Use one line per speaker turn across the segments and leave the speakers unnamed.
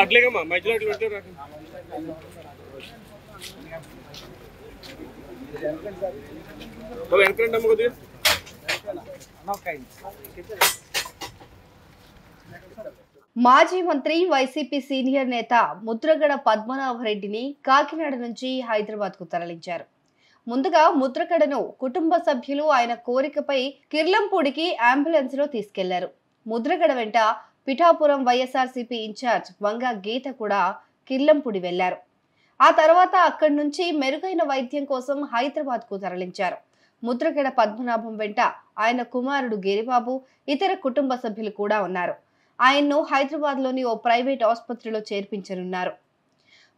అట్లేగమ్మా మధ్యలో వెనకండి కొద్దిగా.
మాజీ మంత్రి వైసీపీ సీనియర్ నేత ముద్రగడ పద్మనాభరెడ్డిని కాకినాడ నుంచి హైదరాబాద్ కు తరలించారు. ముందుగా ముద్రగడను కుటుంబ సభ్యులు ఆయన కోరికపై కిర్లంపూడికి అంబులెన్స్ లో తీసుకెళ్లారు. ముద్రగడ వెంట పిఠాపురం వైఎస్ఆర్సీపీ ఇన్ఛార్జ్ వంగ గీత కూడా కిర్లంపూడి వెళ్లారు. ఆ తర్వాత అక్కడి నుంచి మెరుగైన వైద్యం కోసం హైదరాబాద్ కు తరలించారు. ముద్రగడ పద్మనాభం వెంట ఆయన కుమారుడు గిరిబాబు, ఇతర కుటుంబ సభ్యులు కూడా ఉన్నారు. ఆయన్ను హైదరాబాద్ లోని ఓ ప్రైవేట్ ఆసుపత్రిలో చేర్పించనున్నారు.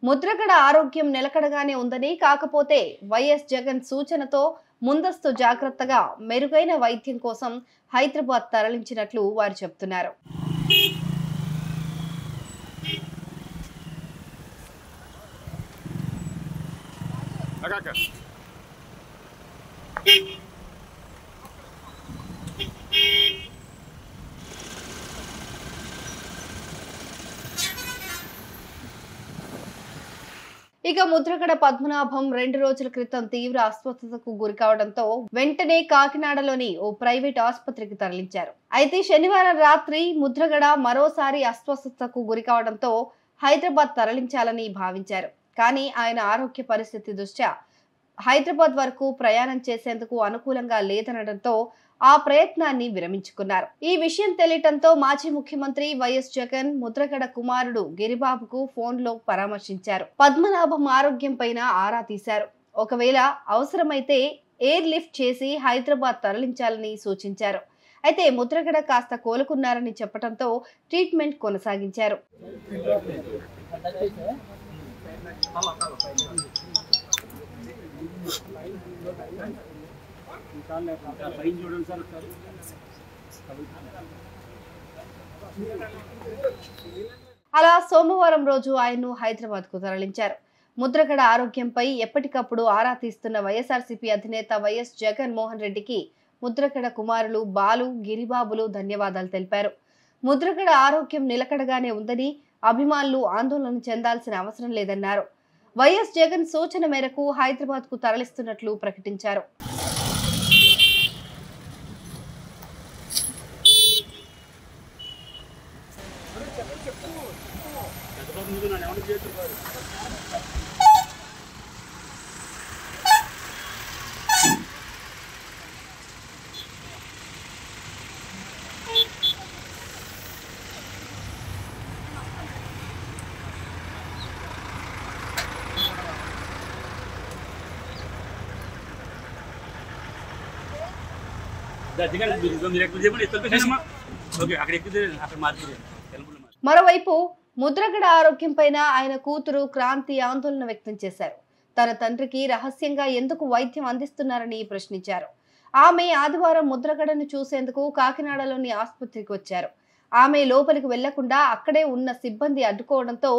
ముద్రగడ ఆరోగ్యం నిలకడగానే ఉందని, కాకపోతే వైఎస్ జగన్ సూచనతో ముందస్తు జాగ్రత్తగా మెరుగైన వైద్యం కోసం హైదరాబాద్ తరలించినట్లు వారు చెబుతున్నారు. ఇక ముద్రగడ పద్మనాభం 2 రోజుల క్రితం తీవ్ర అస్వస్థతకు గురి కావడంతో వెంటనే కాకినాడలోని ఓ ప్రైవేట్ ఆసుపత్రికి తరలించారు. అయితే శనివారం రాత్రి ముద్రగడ మరోసారి అస్వస్థతకు గురి కావడంతో హైదరాబాద్ తరలించాలని భావించారు. కానీ ఆయన ఆరోగ్య పరిస్థితి దృష్ట్యా హైదరాబాద్ వరకు ప్రయాణం చేసేందుకు అనుకూలంగా లేదనడంతో ఆ ప్రయత్నాన్ని విరమించుకున్నారు. ఈ విషయం తెలియటంతో మాజీ ముఖ్యమంత్రి వైఎస్ జగన్ ముద్రగడ కుమారుడు గిరిబాబుకు ఫోన్లో పరామర్శించారు. పద్మనాభం ఆరోగ్యం పైన ఆరా తీశారు. ఒకవేళ అవసరమైతే ఎయిర్ లిఫ్ట్ చేసి హైదరాబాద్ తరలించాలని సూచించారు. అయితే ముద్రగడ కాస్త కోలుకున్నారని చెప్పడంతో ట్రీట్మెంట్ కొనసాగించారు. అలా సోమవారం రోజు ఆయన్ను హైదరాబాద్ కు తరలించారు. ముద్రగడ ఆరోగ్యంపై ఎప్పటికప్పుడు ఆరా తీస్తున్న వైఎస్ఆర్సీపీ అధినేత వైఎస్ జగన్ మోహన్ రెడ్డికి ముద్రగడ కుమారులు బాలు, గిరిబాబులు ధన్యవాదాలు తెలిపారు. ముద్రగడ ఆరోగ్యం నిలకడగానే ఉందని, అభిమానులు ఆందోళన చెందాల్సిన అవసరం లేదన్నారు. వైఎస్ జగన్ సూచన మేరకు హైదరాబాద్ కు తరలిస్తున్నట్లు ప్రకటించారు. మరోవైపు ముద్రగడ ఆరోగ్యం పైన ఆయన కూతురు క్రాంతి ఆందోళన వ్యక్తం చేశారు. తన తండ్రికి రహస్యంగా ఎందుకు వైద్యం అందిస్తున్నారని ప్రశ్నించారు. ఆమె ఆదివారం ముద్రగడను చూసేందుకు కాకినాడలోని ఆసుపత్రికి వచ్చారు. ఆమె లోపలికి వెళ్లకుండా అక్కడే ఉన్న సిబ్బంది అడ్డుకోవడంతో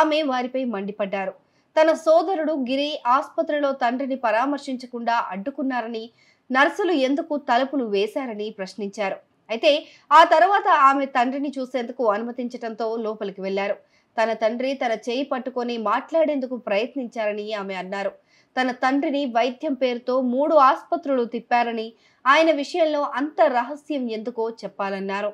ఆమె వారిపై మండిపడ్డారు. తన సోదరుడు గిరి ఆసుపత్రిలో తండ్రిని పరామర్శించకుండా అడ్డుకున్నారని, నర్సులు ఎందుకు తలుపులు వేశారని ప్రశ్నించారు. అయితే ఆ తర్వాత ఆమె తండ్రిని చూసేందుకు అనుమతించడంతో లోపలికి వెళ్లారు. తన తండ్రి తన చేయి పట్టుకొని మాట్లాడేందుకు ప్రయత్నించారని ఆమె అన్నారు. తన తండ్రిని వైద్యం పేరుతో 3 ఆసుపత్రులు తిప్పారని, ఆయన విషయంలో అంత రహస్యం ఎందుకో చెప్పాలన్నారు.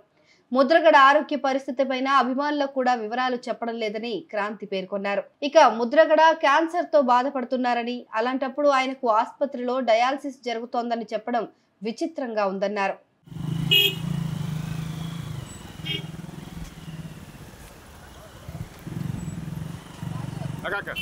ముద్రగడ ఆరోగ్య పరిస్థితి పైన అభిమానులకు కూడా వివరాలు చెప్పడం లేదని క్రాంతి పేర్కొన్నారు. ఇక ముద్రగడ క్యాన్సర్ తో బాధపడుతున్నారని, అలాంటప్పుడు ఆయనకు ఆసుపత్రిలో డయాలసిస్ జరుగుతోందని చెప్పడం విచిత్రంగా ఉందన్నారు.
అక్క